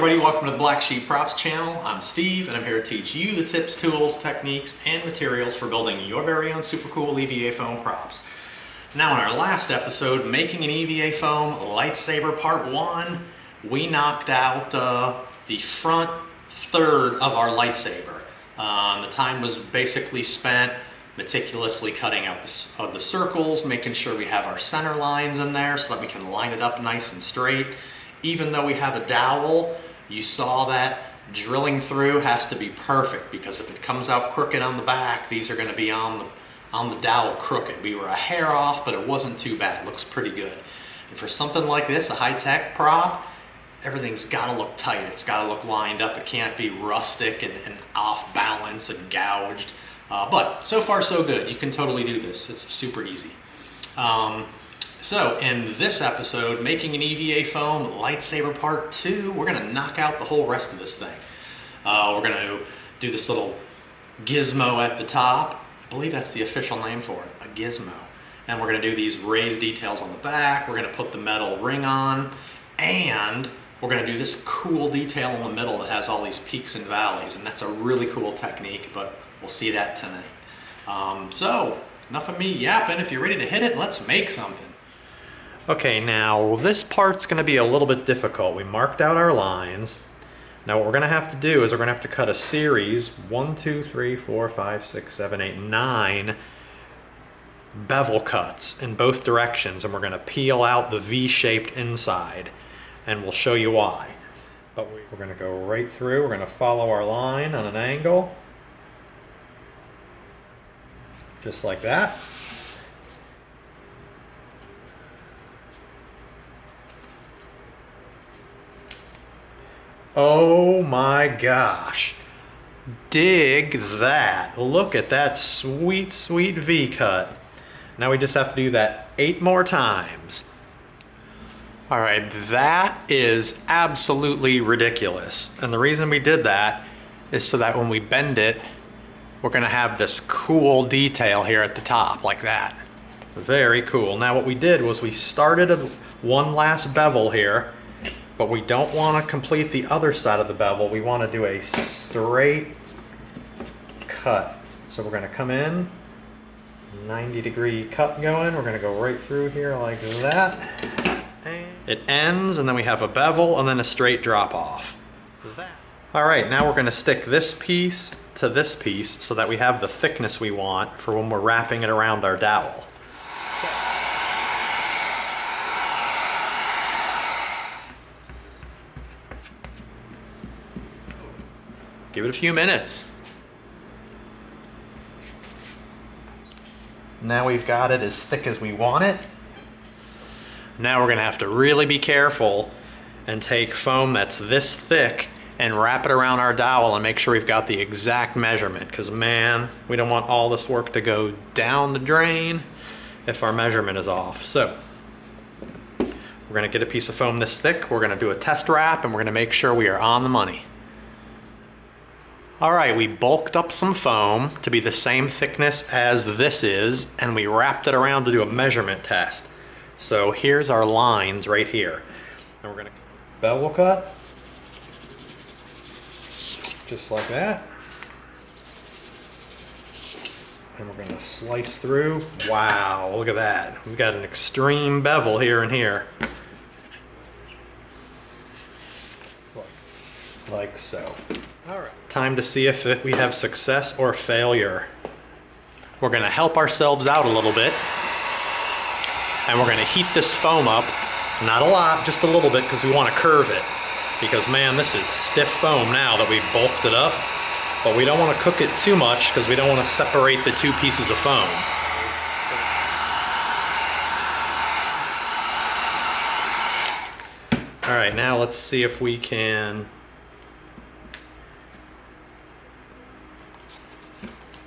everybody, welcome to the Black Sheep Props channel. I'm Steve and I'm here to teach you the tips, tools, techniques, and materials for building your very own super cool EVA foam props. Now in our last episode, making an EVA foam lightsaber part 1, we knocked out the front third of our lightsaber. The time was basically spent meticulously cutting out the circles, making sure we have our center lines in there so that we can line it up nice and straight. Even though we have a dowel, you saw that drilling through has to be perfect, because if it comes out crooked on the back, these are going to be on the dowel crooked. We were a hair off, but it wasn't too bad. It looks pretty good. And for something like this, a high-tech prop, everything's got to look tight. It's got to look lined up. It can't be rustic and off balance and gouged. But so far so good. You can totally do this. It's super easy. So in this episode, making an EVA foam lightsaber part 2, we're going to knock out the whole rest of this thing. We're going to do this little gizmo at the top. I believe that's the official name for it, a gizmo. And we're going to do these raised details on the back. We're going to put the metal ring on, and we're going to do this cool detail in the middle that has all these peaks and valleys, and that's a really cool technique, but we'll see that tonight. So enough of me yapping. If you're ready to hit it, let's make something. Okay, now this part's going to be a little bit difficult. We marked out our lines. Now what we're going to have to do is we're going to have to cut a series, 1, 2, 3, 4, 5, 6, 7, 8, 9 bevel cuts in both directions, and we're going to peel out the V-shaped inside, and we'll show you why. But we're going to go right through. We're going to follow our line on an angle, just like that. Oh my gosh, dig that. Look at that sweet, sweet V-cut. Now we just have to do that 8 more times. All right, that is absolutely ridiculous. And the reason we did that is so that when we bend it, we're gonna have this cool detail here at the top, like that. Very cool. Now what we did was we started one last bevel here, but we don't want to complete the other side of the bevel. We want to do a straight cut. So we're going to come in, 90-degree cut going. We're going to go right through here like that. It ends, and then we have a bevel and then a straight drop off. All right, now we're going to stick this piece to this piece so that we have the thickness we want for when we're wrapping it around our dowel. Give it a few minutes. Now we've got it as thick as we want it. Now we're going to have to really be careful and take foam that's this thick and wrap it around our dowel and make sure we've got the exact measurement, because man, we don't want all this work to go down the drain if our measurement is off. So we're going to get a piece of foam this thick, we're going to do a test wrap, and we're going to make sure we are on the money. All right, we bulked up some foam to be the same thickness as this is, and we wrapped it around to do a measurement test. So here's our lines right here. And we're gonna bevel cut, just like that. And we're gonna slice through. Wow, look at that. We've got an extreme bevel here and here. Like so. All right. Time to see if we have success or failure. We're going to help ourselves out a little bit, and we're going to heat this foam up, not a lot, just a little bit, because we want to curve it. Because man, this is stiff foam now that we've bulked it up, but we don't want to cook it too much because we don't want to separate the two pieces of foam. All right, now let's see if we can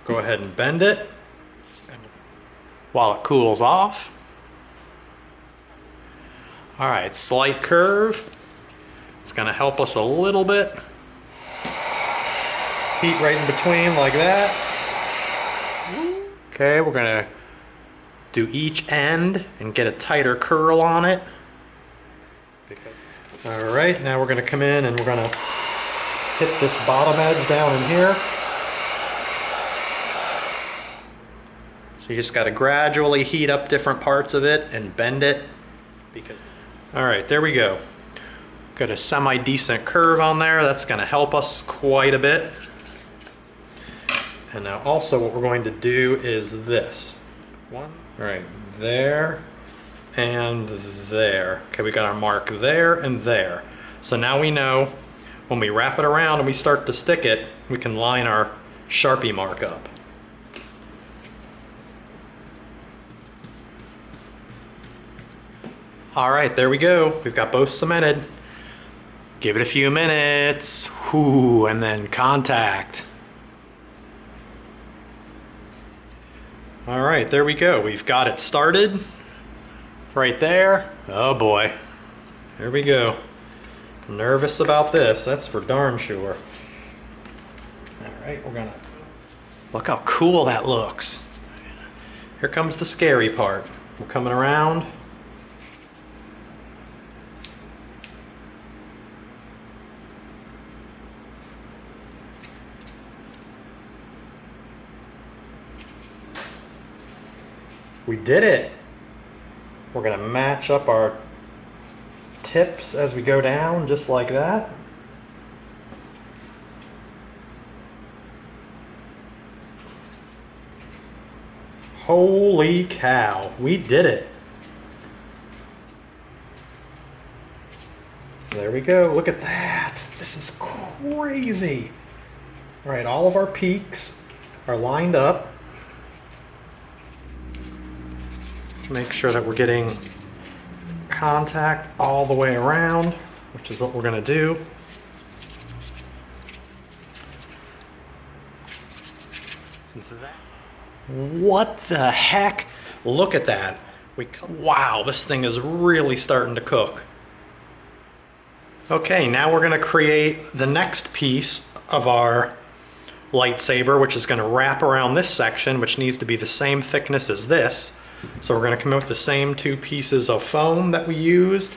go ahead and bend it while it cools off. All right, slight curve. It's gonna help us a little bit. Heat right in between like that. Okay, we're gonna do each end and get a tighter curl on it. All right, now we're going to come in and we're going to hit this bottom edge down in here. So you just got to gradually heat up different parts of it and bend it. All right, there we go. Got a semi-decent curve on there. That's going to help us quite a bit. And now also what we're going to do is this. One, right there and there. Okay, we got our mark there and there. So now we know when we wrap it around and we start to stick it, we can line our Sharpie mark up. All right, there we go. We've got both cemented. Give it a few minutes. Whoo, and then contact. All right, there we go. We've got it started right there. Oh boy, there we go. Nervous about this, that's for darn sure. All right, we're gonna, look how cool that looks. Here comes the scary part. We're coming around. We did it. We're gonna match up our tips as we go down, just like that. Holy cow, we did it. There we go, look at that. This is crazy. All right, all of our peaks are lined up. Make sure that we're getting contact all the way around, which is what we're going to do. What the heck? Look at that. Wow, this thing is really starting to cook. Okay, now we're going to create the next piece of our lightsaber, which is going to wrap around this section, which needs to be the same thickness as this. So we're going to come in with the same two pieces of foam that we used,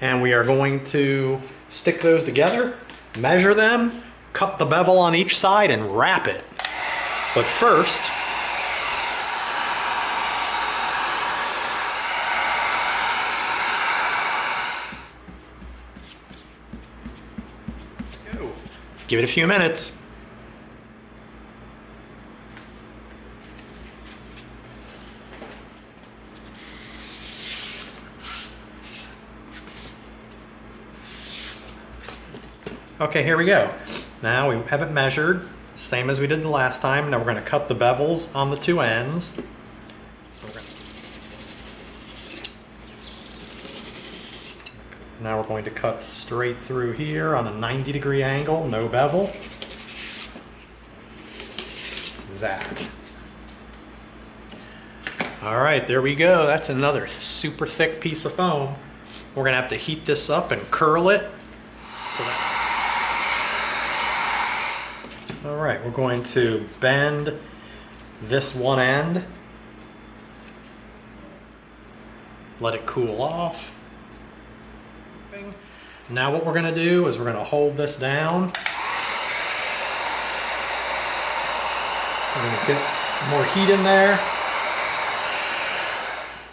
and we are going to stick those together, measure them, cut the bevel on each side, and wrap it. But first, give it a few minutes. Okay, here we go. Now we have it measured, same as we did the last time. Now we're going to cut the bevels on the two ends. Now we're going to cut straight through here on a 90-degree angle, no bevel. That. All right, there we go. That's another super thick piece of foam. We're going to have to heat this up and curl it. All right, we're going to bend this one end, let it cool off. Now what we're going to do is we're going to hold this down. We're going to get more heat in there.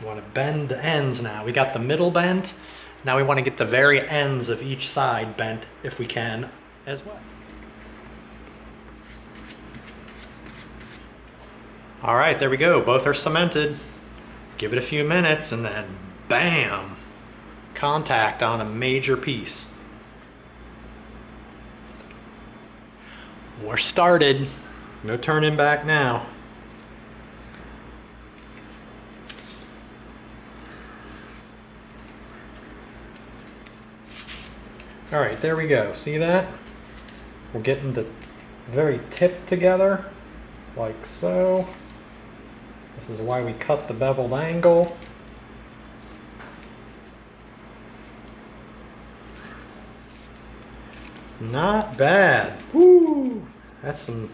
We want to bend the ends now. We got the middle bent. Now we want to get the very ends of each side bent if we can as well. All right, there we go. Both are cemented. Give it a few minutes and then bam, contact on a major piece. We're started. No turning back now. All right, there we go. See that? We're getting the very tip together, like so. This is why we cut the beveled angle. Not bad. Woo! That's some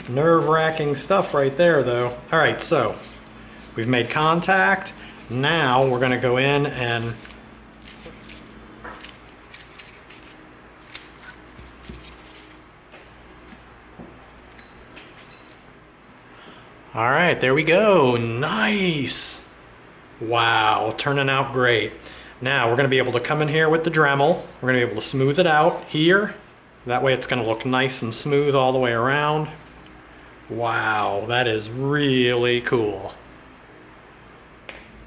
nerve-wracking stuff right there, though. All right, so we've made contact. Now we're going to go in and All right, there we go. Nice. Wow, turning out great. Now we're going to be able to come in here with the Dremel. We're going to be able to smooth it out here. That way it's going to look nice and smooth all the way around. Wow, that is really cool.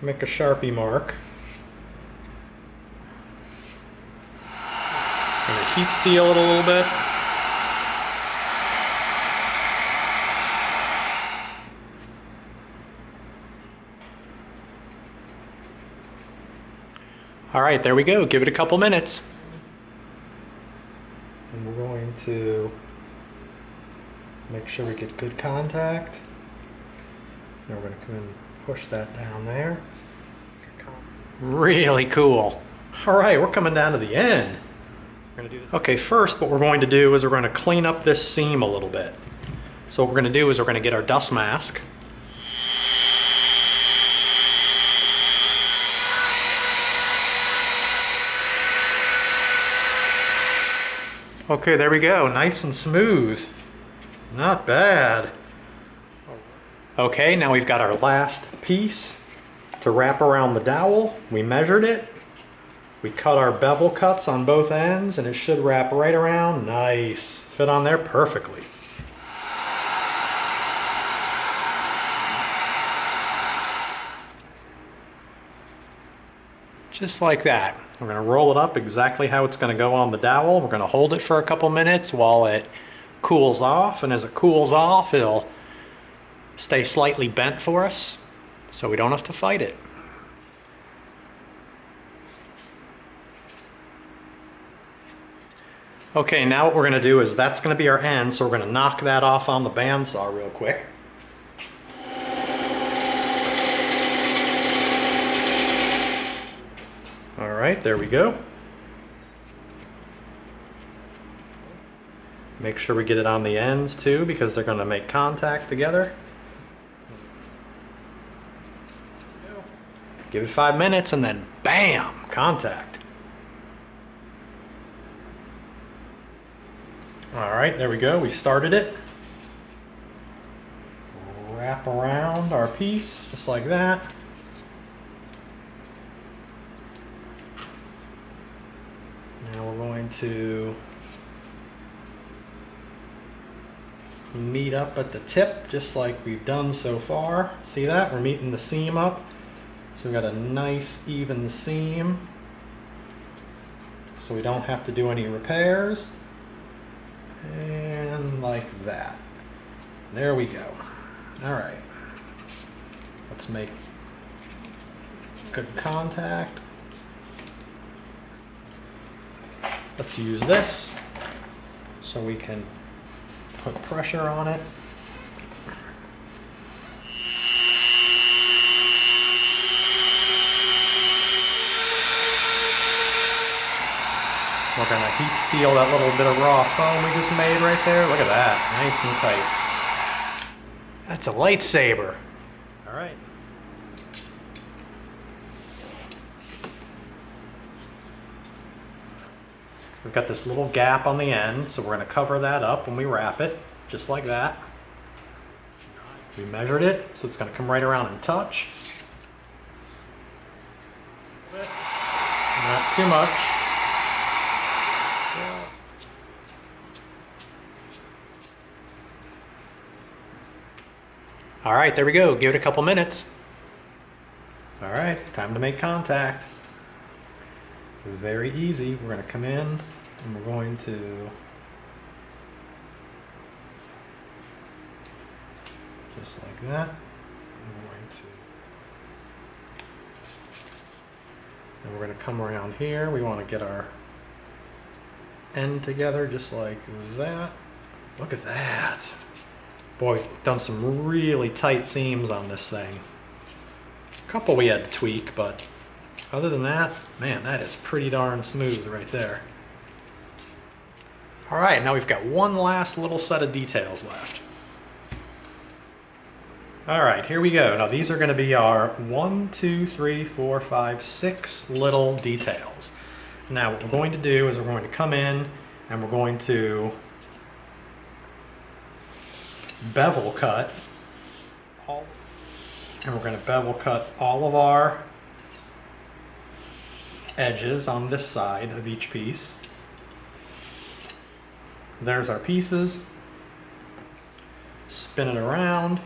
Make a Sharpie mark. I'm going to heat seal it a little bit. All right, there we go. Give it a couple minutes. And we're going to make sure we get good contact. Now we're going to come and push that down there. Really cool. All right, we're coming down to the end. We're going to do this. Okay, first what we're going to do is we're going to clean up this seam a little bit. So what we're going to do is we're going to get our dust mask. Okay, there we go. Nice and smooth. Not bad. Okay, now we've got our last piece to wrap around the dowel. We measured it. We cut our bevel cuts on both ends and it should wrap right around. Nice. Fit on there perfectly. Just like that. We're going to roll it up exactly how it's going to go on the dowel. We're going to hold it for a couple minutes while it cools off, and as it cools off it'll stay slightly bent for us so we don't have to fight it. Okay, now what we're going to do is that's going to be our end, so we're going to knock that off on the bandsaw real quick. Alright, there we go. Make sure we get it on the ends too because they're going to make contact together. Give it 5 minutes and then bam, contact. Alright, there we go. We started it. Wrap around our piece just like that. Now we're going to meet up at the tip just like we've done so far. See that? We're meeting the seam up. So we've got a nice even seam. So we don't have to do any repairs. And like that. There we go. Alright. Let's make good contact. Let's use this so we can put pressure on it. We're going to heat seal that little bit of raw foam we just made right there. Look at that, nice and tight. That's a lightsaber. All right. We've got this little gap on the end, so we're going to cover that up when we wrap it, just like that. We measured it, so it's going to come right around and touch. Not too much. All right, there we go. Give it a couple minutes. All right, time to make contact. Very easy. We're going to come in and we're going to just like that. And we're going to come around here. We want to get our end together just like that. Look at that. Boy, we've done some really tight seams on this thing. A couple we had to tweak, but other than that, man, that is pretty darn smooth right there. All right, now we've got one last little set of details left. All right, here we go. Now these are going to be our 1, 2, 3, 4, 5, 6 little details. Now what we're going to do is we're going to come in and we're going to bevel cut And we're going to bevel cut all of our edges on this side of each piece. There's our pieces. Spin it around,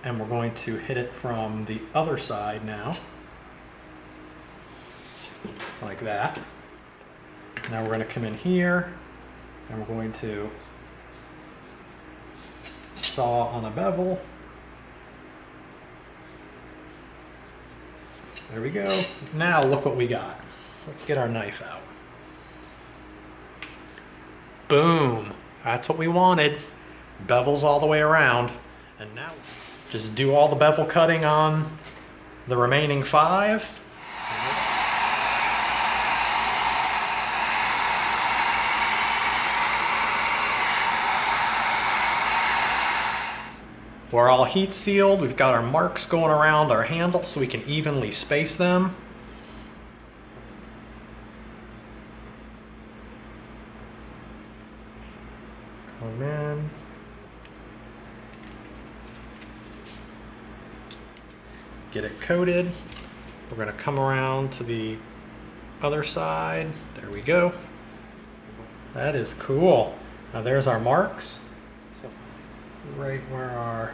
and we're going to hit it from the other side now, like that. Now we're going to come in here, and we're going to saw on a bevel. There we go. Now look what we got. Let's get our knife out. Boom. That's what we wanted. Bevels all the way around. And now just do all the bevel cutting on the remaining 5. We're all heat sealed. We've got our marks going around our handle so we can evenly space them. Come in. Get it coated. We're going to come around to the other side. There we go. That is cool. Now there's our marks. So right where our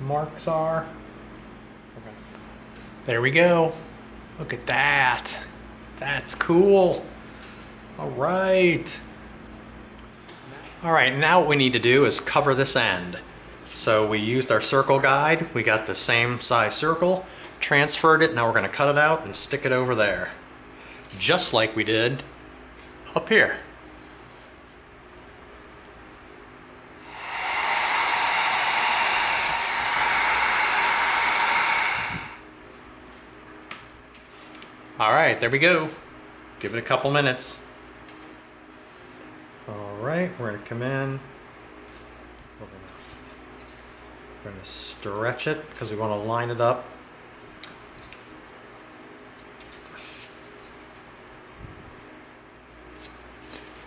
marks are. Okay. There we go. Look at that. That's cool. All right. All right, now what we need to do is cover this end. So we used our circle guide. We got the same size circle, transferred it. Now we're going to cut it out and stick it over there, just like we did up here. All right, there we go. Give it a couple minutes. All right, we're gonna come in. We're gonna stretch it because we want to line it up.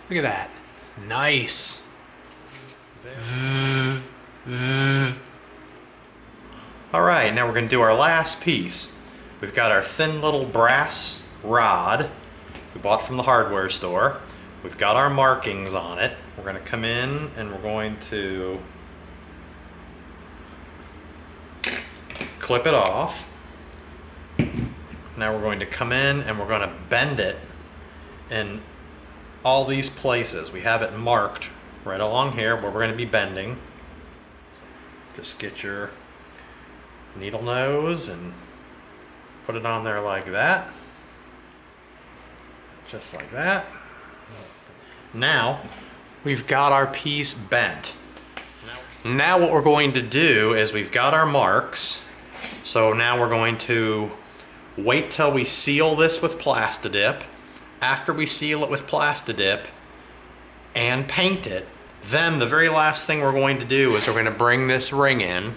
Look at that. Nice. All right, now we're gonna do our last piece. We've got our thin little brass rod we bought from the hardware store. We've got our markings on it. We're going to come in and we're going to clip it off. Now we're going to come in and we're going to bend it in all these places. We have it marked right along here where we're going to be bending. Just get your needle nose and put it on there like that. Just like that. Now we've got our piece bent. Now what we're going to do is we've got our marks. So now we're going to wait till we seal this with Plastidip. After we seal it with Plastidip and paint it, then the very last thing we're going to do is we're going to bring this ring in,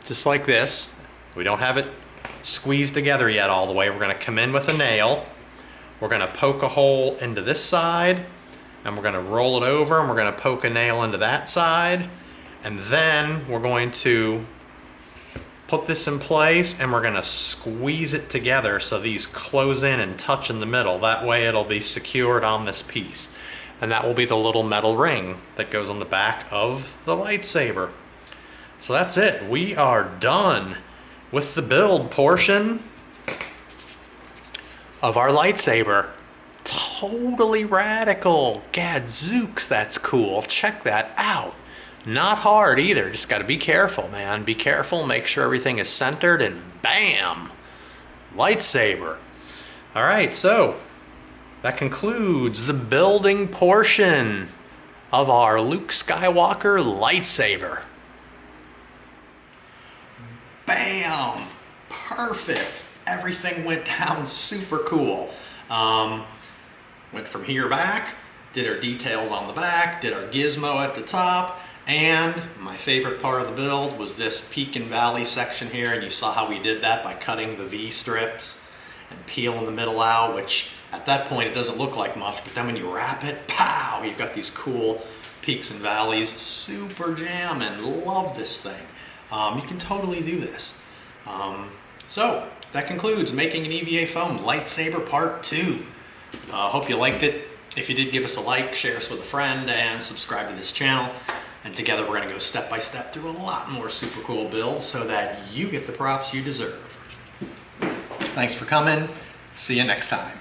just like this. We don't have it squeezed together yet all the way. We're going to come in with a nail. We're going to poke a hole into this side, and we're going to roll it over, and we're going to poke a nail into that side, and then we're going to put this in place, and we're going to squeeze it together so these close in and touch in the middle. That way it'll be secured on this piece, and that will be the little metal ring that goes on the back of the lightsaber. So that's it. We are done with the build portion of our lightsaber. Totally radical. Gadzooks, that's cool. Check that out. Not hard either. Just got to be careful, man. Be careful. Make sure everything is centered, and bam! Lightsaber. All right, so that concludes the building portion of our Luke Skywalker lightsaber. Bam! Perfect. Everything went down super cool. Went from here back, did our details on the back, did our gizmo at the top, and my favorite part of the build was this peak and valley section here, and you saw how we did that by cutting the V strips and peeling the middle out, which at that point it doesn't look like much, but then when you wrap it, pow, you've got these cool peaks and valleys, super jam and love this thing. You can totally do this. So that concludes making an EVA foam lightsaber part 2. Hope you liked it. If you did, give us a like, share us with a friend, and subscribe to this channel. And together we're going to go step by step through a lot more super cool builds so that you get the props you deserve. Thanks for coming. See you next time.